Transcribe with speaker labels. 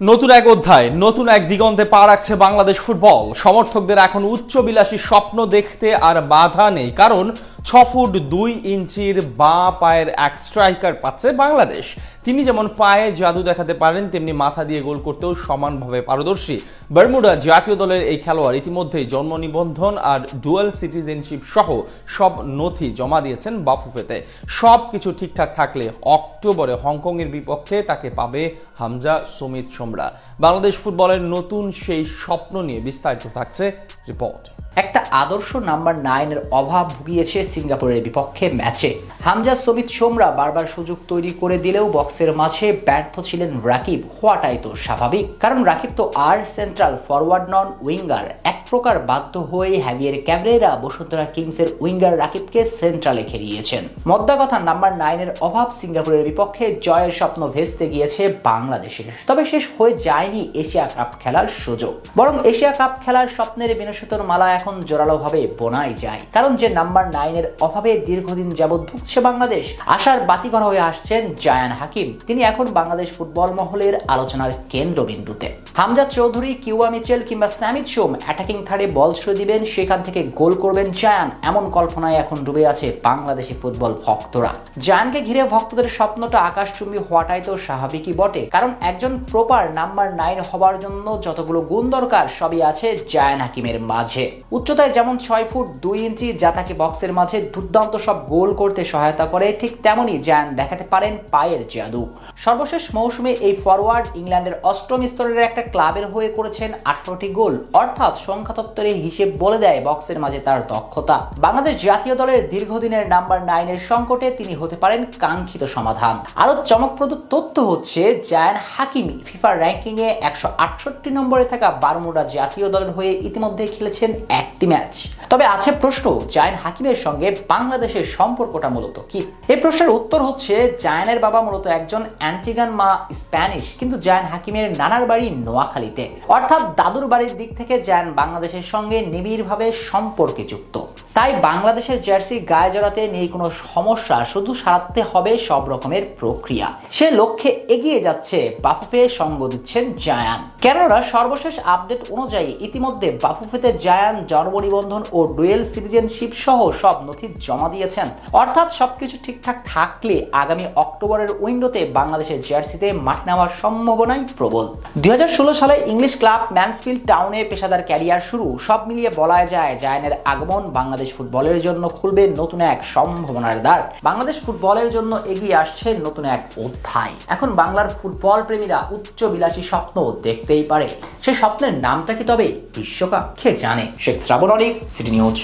Speaker 1: নতুন এক অধ্যায়, নতুন এক দিগন্তে পা রাখছে বাংলাদেশ ফুটবল। সমর্থকদের এখন উচ্চবিলাসী স্বপ্ন দেখতে আর বাধা নেই, কারণ 6 ফুট 2 ইঞ্চির বাঁ পায়ের এক স্ট্রাইকার পাচ্ছে বাংলাদেশ। তিনি যেমন পায়ে জাদু দেখাতে পারেন, তেমনি মাথা দিয়ে গোল করতেও সমানভাবে পারদর্শী। বারমুডা জাতীয় দলের এই খেলোয়াড় ইতিমধ্যেই জন্ম নিবন্ধন আর ডুয়াল সিটিজেনশিপ সহ সব নথি জমা দিয়েছেন বাফুফেতে। সব কিছু ঠিকঠাক থাকলে অক্টোবরে হংকংয়ের বিপক্ষে তাকে পাবে হামজা সমিত সোমরা। বাংলাদেশ ফুটবলের নতুন সেই স্বপ্ন নিয়ে বিস্তারিত থাকছে রিপোর্ট।
Speaker 2: একটা আদর্শ নাম্বার 9-এর অভাব ভুগিয়েছে সিঙ্গাপুরের বিপক্ষে ম্যাচে। হামজা সমিত সোমরা বারবার সুযোগ তৈরি করে দিলেও বক্সের মাঝে ব্যর্থ ছিলেন রাকিব। হওয়াটাই তো স্বাভাবিক, কারণ রাকিব তো আর সেন্ট্রাল ফরওয়ার্ড নন, উইঙ্গার। এক প্রকার বাধ্য হয়ে হ্যাভিয়ের ক্যাবরেরা বসুন্ধরা কিংসের উইঙ্গার রাকিবকে সেন্ট্রালে খেলিয়েছেন। মদ্দা কথা, নাম্বার 9-এর অভাব সিঙ্গাপুরের বিপক্ষে জয়ের স্বপ্ন ভেস্তে গিয়েছে বাংলাদেশের। তবে শেষ হয়ে যায়নি এশিয়া কাপ খেলার সুযোগ, বরং এশিয়া কাপ খেলার স্বপ্নের বিনশিতর মালা এখন জোরালোভাবে বোনাই যায়। কারণ যে নাম্বার 9-এর অভাবে দীর্ঘদিন যাবৎ ভুগছে বাংলাদেশ, আশার বাতিঘর হয়ে আসছেন জায়ান হাকিম। তিনি এখন বাংলাদেশ ফুটবল মহলের আলোচনার কেন্দ্রবিন্দুতে। হামজা চৌধুরী, কিউবা মিচেল কিংবা সামিত সোম অ্যাটাকিং থার্ডে বল ছুঁয়ে দিবেন, সেখান থেকে গোল করবেন জায়ান, এমন কল্পনায় এখন ডুবে আছে বাংলাদেশি ফুটবল ভক্তরা। জায়ানকে ঘিরে ভক্তদের স্বপ্নটা আকাশচুম্বী হওয়াটাই তো স্বাভাবিকই বটে, কারণ একজন প্রপার নাম্বার 9 হবার জন্য যতগুলো গুণ দরকার সবই আছে জায়ান হাকিমের মাঝে। উচ্চতায় যেমন 6 ফুট 2 ইঞ্চি, যা তাকে বক্সের মাঝে দুর্দান্ত সব গোল করতে সহায়তা করে, ঠিক তেমনই জায়ান দেখাতে পারেন পায়ের জাদু। সর্বশেষ মৌসুমে এই ফরওয়ার্ড ইংল্যান্ডের অষ্টম স্তরের একটা ক্লাবের হয়ে করেছেন 18টি গোল, অর্থাৎ সংখ্যাতত্ত্বের হিসেব বলে দেয় বক্সের মাঝে তার দক্ষতা। বাংলাদেশ জাতীয় দলের দীর্ঘদিনের নাম্বার 9-এর সংকটে তিনি হতে পারেন কাঙ্ক্ষিত সমাধান। আরো চমকপ্রদ তথ্য হচ্ছে, জায়ান হাকিম ফিফা র্যাঙ্কিংয়ে 168 নম্বরে থাকা বারমুডা জাতীয় দলের হয়ে ইতিমধ্যে খেলেছেন একটি ম্যাচ। তবে আছে প্রশ্ন, জায়ান হাকিমের সঙ্গে বাংলাদেশের সম্পর্কটা মূলত কি? এই প্রশ্নের উত্তর হচ্ছে, জায়ানের বাবা মূলত একজন অ্যান্টিগান, মা স্প্যানিশ, কিন্তু জায়ান হাকিমের নানার বাড়ি নোয়াখালীতে, অর্থাৎ দাদুর বাড়ির দিক থেকে জায়ান বাংলাদেশের সঙ্গে নিবিড়ভাবে সম্পর্কে যুক্ত। তাই বাংলাদেশের জার্সি গায়ে জড়াতে নেই কোনো সমস্যা, শুধু সারাতে হবে সব রকমের প্রক্রিয়া। সে লক্ষ্যে এগিয়ে যাচ্ছে বাফুফে, সঙ্গ দিচ্ছেন জায়ান। কেননা সর্বশেষ আপডেট অনুযায়ী ইতিমধ্যে বাফুফেতে জায়ান জন্ম নিবন্ধন ও ডুয়েল সিটিজেনশিপ সহ সব নথি জমা দিয়েছেন। অর্থাৎ সবকিছু ঠিকঠাক থাকলে আগামী অক্টোবরের উইন্ডোতে বাংলাদেশের জার্সিতে মাঠ নেওয়ার সম্ভাবনাই প্রবল। 2016 সালে ইংলিশ ক্লাব ম্যানসফিল্ড টাউনে পেশাদার ক্যারিয়ার শুরু। সব মিলিয়ে বলা যায়, জায়ানের আগমন বাংলাদেশ ফুটবলের জন্য খুলবে নতুন এক সম্ভাবনার দ্বার। বাংলাদেশ ফুটবলের জন্য এগিয়ে আসছে নতুন এক অধ্যায়। এখন বাংলার ফুটবল প্রেমীরা উচ্চ বিলাসী স্বপ্ন দেখতেই পারে। সেই স্বপ্নের নামটা কি তবে বিশ্বকাপ? কে জানে। শেখ শ্রাবণ অনিক, সিটি নিউজ।